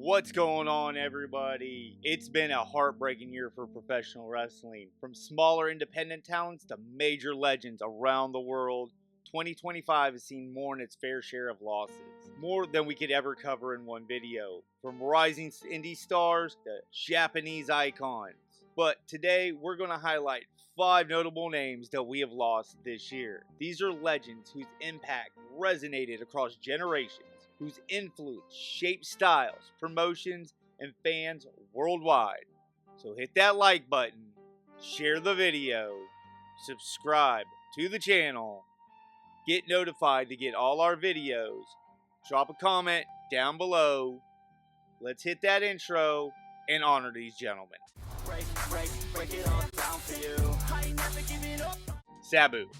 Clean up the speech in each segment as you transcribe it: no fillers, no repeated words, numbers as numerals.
What's going on, everybody? It's been a heartbreaking year for professional wrestling. From smaller independent talents to major legends around the world, 2025 has seen more than its fair share of losses. More than we could ever cover in one video. From rising indie stars to Japanese icons. But today, we're going to highlight 5 notable names that we have lost this year. These are legends whose impact resonated across generations, whose influence shaped styles, promotions, and fans worldwide. So hit that like button, share the video, subscribe to the channel, get notified to get all our videos, drop a comment down below. Let's hit that intro and honor these gentlemen. Break it all down for you. I ain't never giving up. Sabu.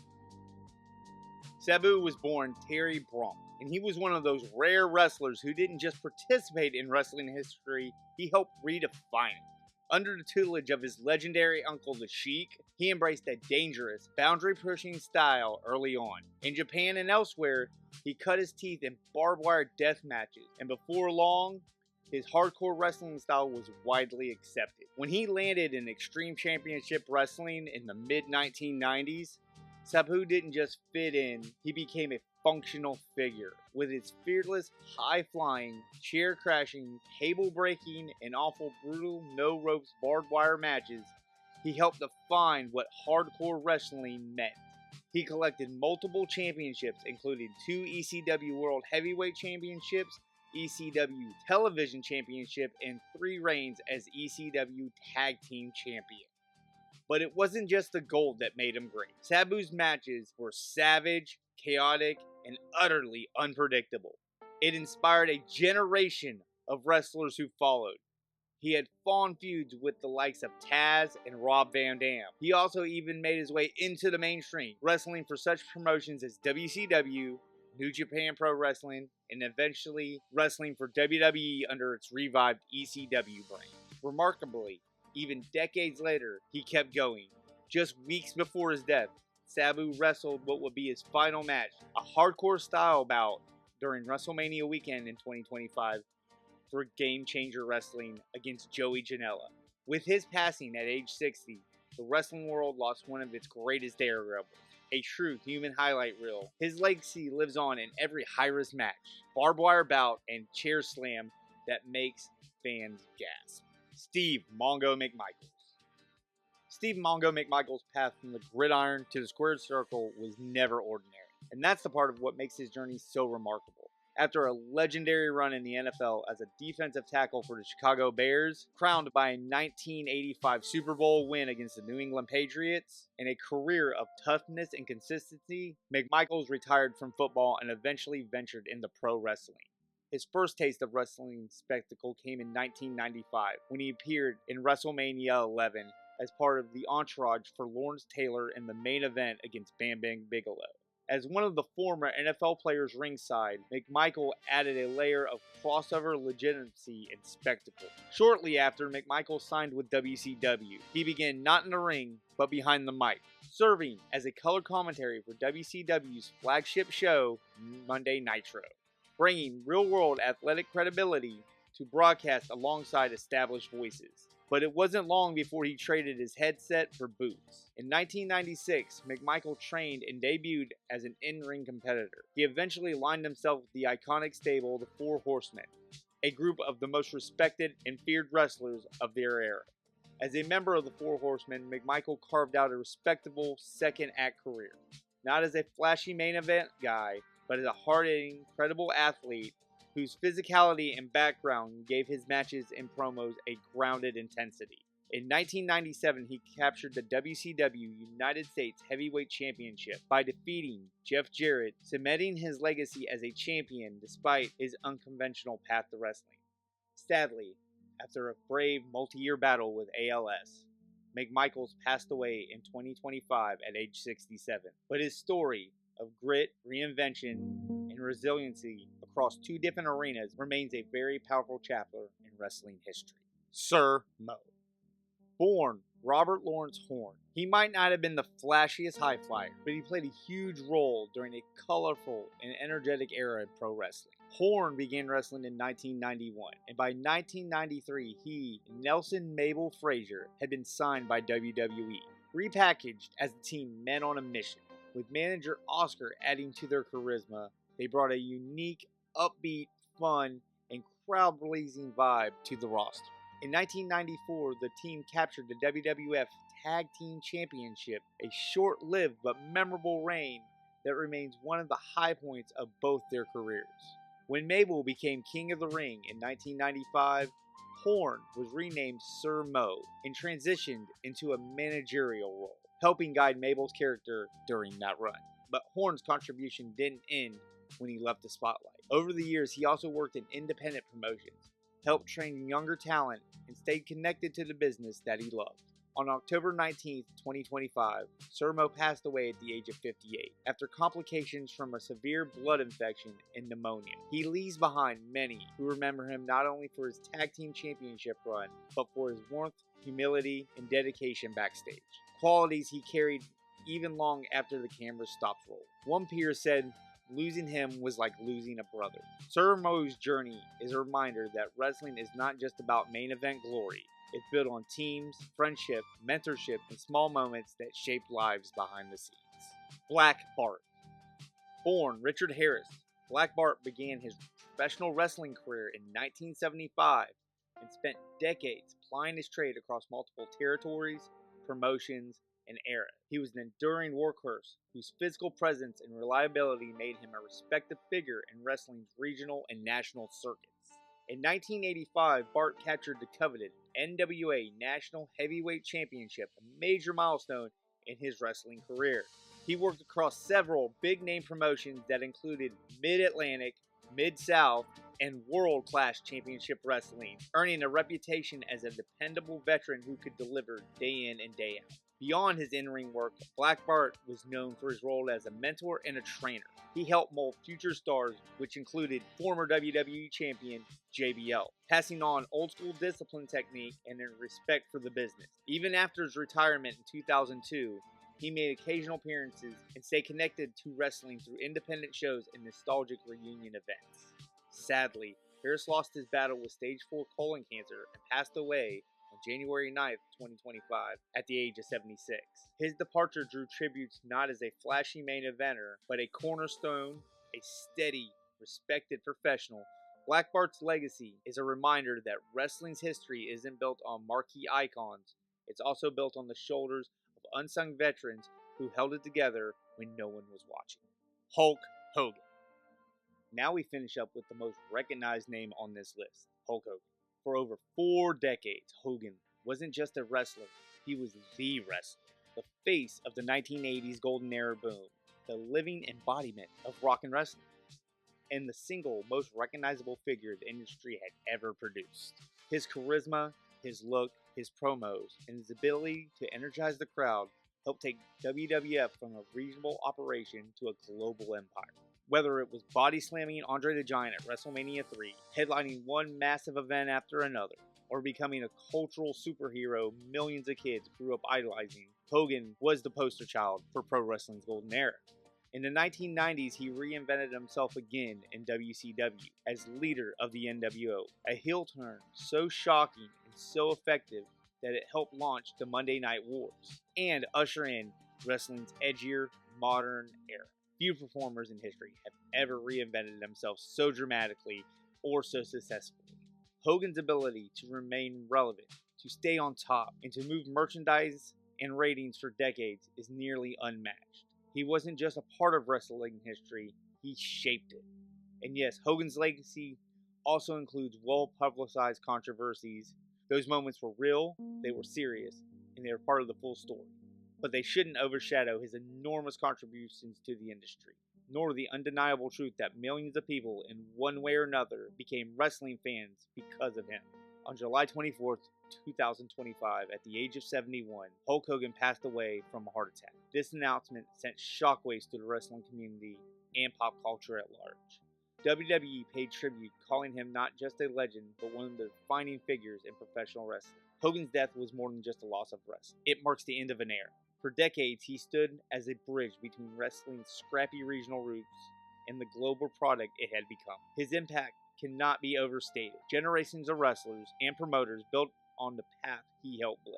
Sabu was born Terry Bronk, and he was one of those rare wrestlers who didn't just participate in wrestling history, he helped redefine it. Under the tutelage of his legendary uncle, the Sheik, he embraced a dangerous, boundary-pushing style early on. In Japan and elsewhere, he cut his teeth in barbed wire death matches, and before long, his hardcore wrestling style was widely accepted. When he landed in Extreme Championship Wrestling in the mid-1990s, Sabu didn't just fit in, he became a functional figure. With his fearless, high-flying, chair-crashing, table-breaking, and awful brutal no-ropes barbed wire matches, he helped define what hardcore wrestling meant. He collected multiple championships, including 2 ECW World Heavyweight Championships, ECW Television Championship, and 3 reigns as ECW Tag Team Champion. But it wasn't just the gold that made him great. Sabu's matches were savage, chaotic, and utterly unpredictable. It inspired a generation of wrestlers who followed. He had fond feuds with the likes of Taz and Rob Van Dam. He also even made his way into the mainstream, wrestling for such promotions as WCW, New Japan Pro Wrestling, and eventually wrestling for WWE under its revived ECW brand. Remarkably, even decades later, he kept going. Just weeks before his death, Sabu wrestled what would be his final match, a hardcore style bout during WrestleMania weekend in 2025 for Game Changer Wrestling against Joey Janela. With his passing at age 60, the wrestling world lost one of its greatest daredevils, a true human highlight reel. His legacy lives on in every high-risk match, barbed wire bout, and chair slam that makes fans gasp. Steve Mongo McMichaels. Steve Mongo McMichaels' path from the gridiron to the squared circle was never ordinary, and that's the part of what makes his journey so remarkable. After a legendary run in the NFL as a defensive tackle for the Chicago Bears, crowned by a 1985 Super Bowl win against the New England Patriots, and a career of toughness and consistency, McMichaels retired from football and eventually ventured into pro wrestling. His first taste of wrestling spectacle came in 1995 when he appeared in WrestleMania 11 as part of the entourage for Lawrence Taylor in the main event against Bam Bam Bigelow. As one of the former NFL players ringside, McMichael added a layer of crossover legitimacy and spectacle. Shortly after McMichael signed with WCW, he began not in the ring, but behind the mic, serving as a color commentary for WCW's flagship show, Monday Nitro, bringing real-world athletic credibility to broadcast alongside established voices. But it wasn't long before he traded his headset for boots. In 1996, McMichael trained and debuted as an in-ring competitor. He eventually aligned himself with the iconic stable, the Four Horsemen, a group of the most respected and feared wrestlers of their era. As a member of the Four Horsemen, McMichael carved out a respectable second-act career, not as a flashy main event guy, but as a hard-hitting, credible athlete whose physicality and background gave his matches and promos a grounded intensity. In 1997, he captured the WCW United States Heavyweight Championship by defeating Jeff Jarrett, cementing his legacy as a champion despite his unconventional path to wrestling. Sadly, after a brave multi-year battle with ALS, McMichaels passed away in 2025 at age 67. But his story of grit, reinvention, and resiliency across 2 different arenas remains a very powerful chapter in wrestling history. Sir Mo. Born Robert Lawrence Horn. He might not have been the flashiest high flyer, but he played a huge role during a colorful and energetic era in pro wrestling. Horn began wrestling in 1991, and by 1993, he and Nelson Mabel Frazier had been signed by WWE. Repackaged as the team Men on a Mission, with manager Oscar adding to their charisma, they brought a unique, upbeat, fun, and crowd-pleasing vibe to the roster. In 1994, the team captured the WWF Tag Team Championship, a short-lived but memorable reign that remains one of the high points of both their careers. When Mabel became King of the Ring in 1995, Horn was renamed Sir Mo and transitioned into a managerial role, helping guide Mabel's character during that run. But Horn's contribution didn't end when he left the spotlight. Over the years, he also worked in independent promotions, helped train younger talent, and stayed connected to the business that he loved. On October 19, 2025, Sir Mo passed away at the age of 58 after complications from a severe blood infection and pneumonia. He leaves behind many who remember him not only for his tag team championship run, but for his warmth, humility, and dedication backstage. Qualities he carried even long after the cameras stopped rolling. One peer said, "Losing him was like losing a brother." Sir Mo's journey is a reminder that wrestling is not just about main event glory. It's built on teams, friendship, mentorship, and small moments that shape lives behind the scenes. Black Bart. Born Richard Harris, Black Bart began his professional wrestling career in 1975 and spent decades plying his trade across multiple territories, promotions, and eras. He was an enduring workhorse whose physical presence and reliability made him a respected figure in wrestling's regional and national circuits. In 1985, Bart captured the coveted NWA National Heavyweight Championship, a major milestone in his wrestling career. He worked across several big-name promotions that included Mid-Atlantic, Mid-South, and world-class championship wrestling, earning a reputation as a dependable veteran who could deliver day in and day out. Beyond his in-ring work, Black Bart was known for his role as a mentor and a trainer. He helped mold future stars, which included former WWE champion JBL, passing on old-school discipline technique and a respect for the business. Even after his retirement in 2002, he made occasional appearances and stayed connected to wrestling through independent shows and nostalgic reunion events. Sadly, Harris lost his battle with stage 4 colon cancer and passed away on January 9, 2025, at the age of 76. His departure drew tributes not as a flashy main eventer, but a cornerstone, a steady, respected professional. Black Bart's legacy is a reminder that wrestling's history isn't built on marquee icons, it's also built on the shoulders of unsung veterans who held it together when no one was watching. Hulk Hogan. Now we finish up with the most recognized name on this list, Hulk Hogan. For over 4 decades, Hogan wasn't just a wrestler, he was the wrestler. The face of the 1980s golden era boom, the living embodiment of rock and wrestling, and the single most recognizable figure the industry had ever produced. His charisma, his look, his promos, and his ability to energize the crowd helped take WWF from a regional operation to a global empire. Whether it was body slamming Andre the Giant at WrestleMania 3, headlining one massive event after another, or becoming a cultural superhero millions of kids grew up idolizing, Hogan was the poster child for pro wrestling's golden era. In the 1990s, he reinvented himself again in WCW as leader of the NWO, a heel turn so shocking and so effective that it helped launch the Monday Night Wars and usher in wrestling's edgier, modern era. Few performers in history have ever reinvented themselves so dramatically or so successfully. Hogan's ability to remain relevant, to stay on top, and to move merchandise and ratings for decades is nearly unmatched. He wasn't just a part of wrestling history, he shaped it. And yes, Hogan's legacy also includes well-publicized controversies. Those moments were real, they were serious, and they were part of the full story. But they shouldn't overshadow his enormous contributions to the industry, nor the undeniable truth that millions of people in one way or another became wrestling fans because of him. On July 24th, 2025, at the age of 71, Hulk Hogan passed away from a heart attack. This announcement sent shockwaves to the wrestling community and pop culture at large. WWE paid tribute, calling him not just a legend, but one of the defining figures in professional wrestling. Hogan's death was more than just a loss of wrestling. It marks the end of an era. For decades, he stood as a bridge between wrestling's scrappy regional roots and the global product it had become. His impact cannot be overstated. Generations of wrestlers and promoters built on the path he helped blaze.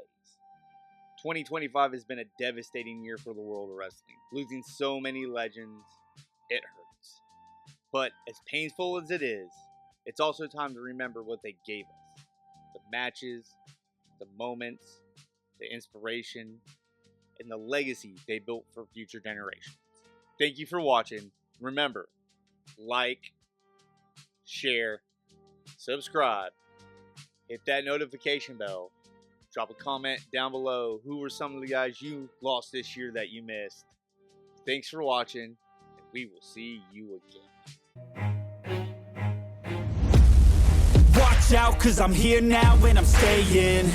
2025 has been a devastating year for the world of wrestling. Losing so many legends, it hurts. But as painful as it is, it's also time to remember what they gave us. The matches, the moments, the inspiration, and the legacy they built for future generations. Thank you for watching. Remember, like, share, subscribe, hit that notification bell, drop a comment down below. Who were some of the guys you lost this year that you missed? Thanks for watching, and we will see you again. Watch out, 'cause I'm here now and I'm staying.